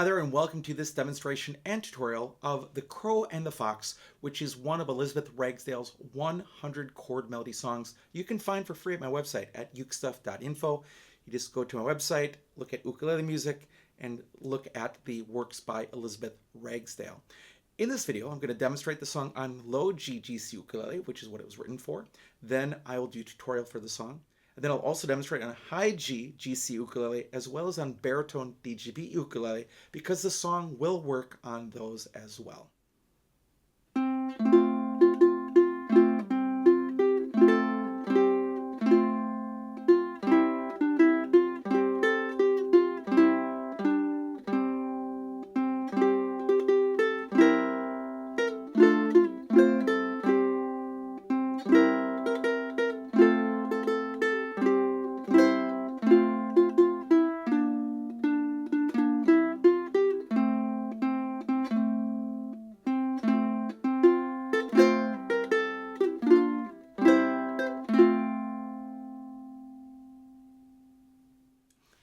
Hi there and welcome to this demonstration and tutorial of The Crow and the Fox, which is one of Elizabeth Ragsdale's 100 chord melody songs you can find for free at my website at ukestuff.info. You just go to my website, look at ukulele music, and look at the works by Elizabeth Ragsdale. In this video, I'm going to demonstrate the song on low G GC ukulele, which is what it was written for. Then I will do a tutorial for the song. And then I'll also demonstrate on high G GC ukulele as well as on Baritone DGBE ukulele because the song will work on those as well.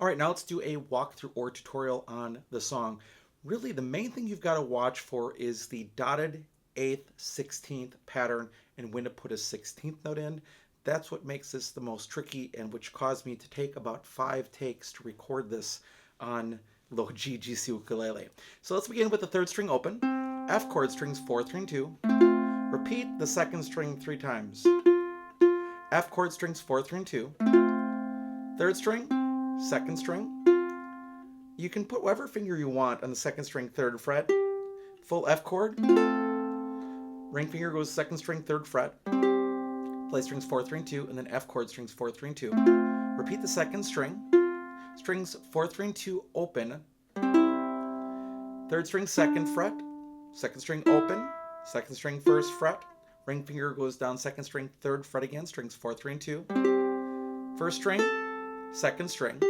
All right, now let's do a walkthrough or tutorial on the song. Really, the main thing you've got to watch for is the dotted 8th, 16th pattern and when to put a 16th note in. That's what makes this the most tricky and which caused me to take about 5 takes to record this on low G GC ukulele. So let's begin with the 3rd string open, F chord strings 4, 3, and 2. Repeat the 2nd string 3 times. F chord strings 4, 3, and 2. 3rd string, 2nd string. You can put whatever finger you want on the 2nd string 3rd fret. Full F chord. Ring finger goes 2nd string 3rd fret. Play strings 4, 3, and 2, and then F chord strings 4, 3, and 2. Repeat the 2nd string. Strings 4, 3, and 2 open. 3rd string 2nd fret. 2nd string open. 2nd string 1st fret. Ring finger goes down 2nd string 3rd fret again. Strings 4, 3, and 2. 1st string. 2nd string,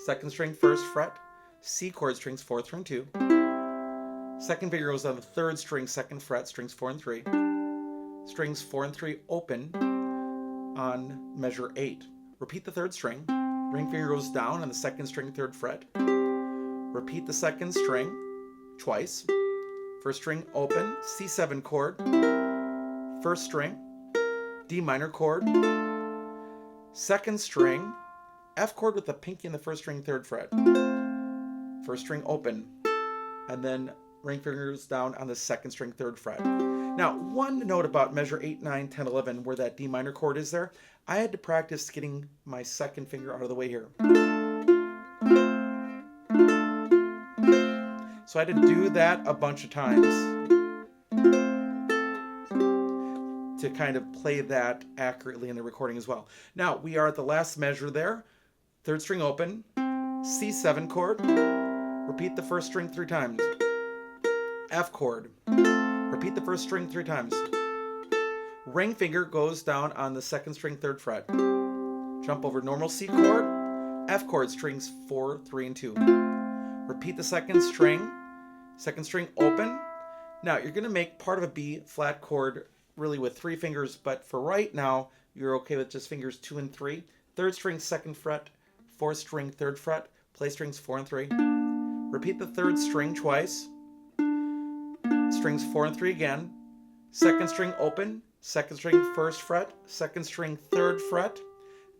2nd string 1st fret, C chord strings 4, 3, and 2. 2nd finger goes on the 3rd string 2nd fret, strings 4 and 3. Strings 4 and 3 open on measure 8. Repeat the 3rd string. Ring finger goes down on the 2nd string 3rd fret. Repeat the 2nd string twice. 1st string open, C7 chord. 1st string, D minor chord. 2nd string, F chord with the pinky in the 1st string 3rd fret. 1st string open. And then ring fingers down on the 2nd string 3rd fret. Now, one note about measure 8, 9, 10, 11, where that D minor chord is there, I had to practice getting my 2nd finger out of the way here. So I had to do that a bunch of times to kind of play that accurately in the recording as well. Now, we are at the last measure there. 3rd string open, C7 chord, repeat the 1st string 3 times. F chord, repeat the 1st string 3 times. Ring finger goes down on the 2nd string 3rd fret. Jump over normal C chord, F chord strings 4, 3, and 2. Repeat the 2nd string open. Now you're going to make part of a B flat chord really with 3 fingers, but for right now, you're okay with just fingers 2 and 3. 3rd string 2nd fret, 4th string 3rd fret, play strings 4 and 3. Repeat the 3rd string twice. Strings 4 and 3 again. 2nd string open, 2nd string 1st fret, 2nd string 3rd fret,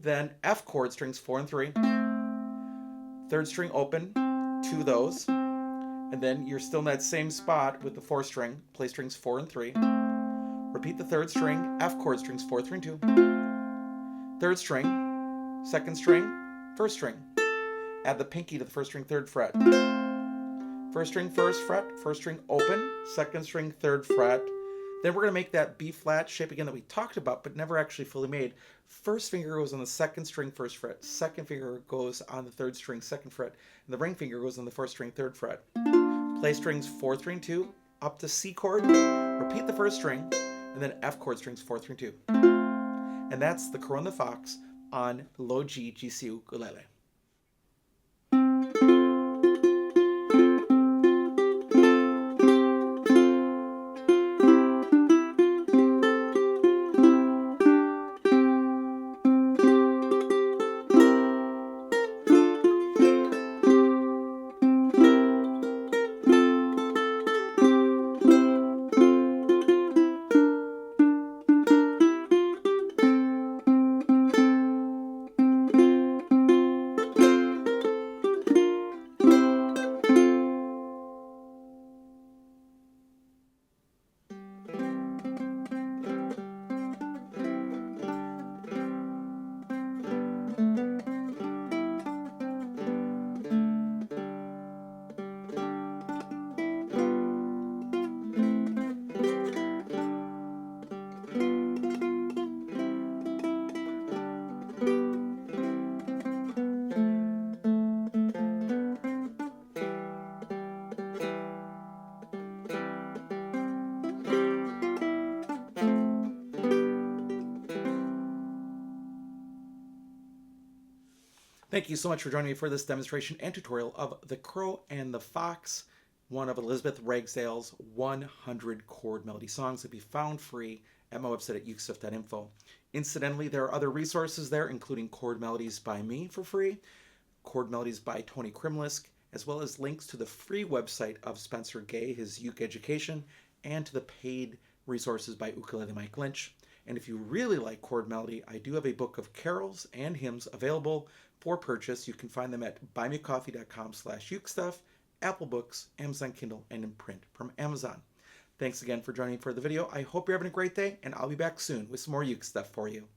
then F chord strings 4 and 3. 3rd string open, 2 of those, and then you're still in that same spot with the 4th string, play strings 4 and 3. Repeat the 3rd string, F chord strings 4, 3, and 2. 3rd string, 2nd string, 1st string. Add the pinky to the 1st string 3rd fret. 1st string 1st fret, 1st string open, 2nd string 3rd fret. Then we're going to make that B flat shape again that we talked about but never actually fully made. 1st finger goes on the 2nd string 1st fret, 2nd finger goes on the 3rd string 2nd fret, and the ring finger goes on the 1st string 3rd fret. Play strings 4, 3, and 2 up to C chord. Repeat the 1st string, and then F chord strings 4, 3, and 2. And that's The Crow and the Fox on low G GC ukulele. Thank you so much for joining me for this demonstration and tutorial of The Crow and the Fox, one of Elizabeth Ragsdale's 100 chord melody songs that can be found free at my website at ukestuff.info. Incidentally, there are other resources there, including chord melodies by me for free, chord melodies by Tony Krimlisk, as well as links to the free website of Spencer Gay, his uke education, and to the paid resources by Ukulele Mike Lynch. And if you really like chord melody, I do have a book of carols and hymns available for purchase. You can find them at buymeacoffee.com/ukestuff, Apple Books, Amazon Kindle, and in print from Amazon. Thanks again for joining me for the video. I hope you're having a great day, and I'll be back soon with some more uke stuff for you.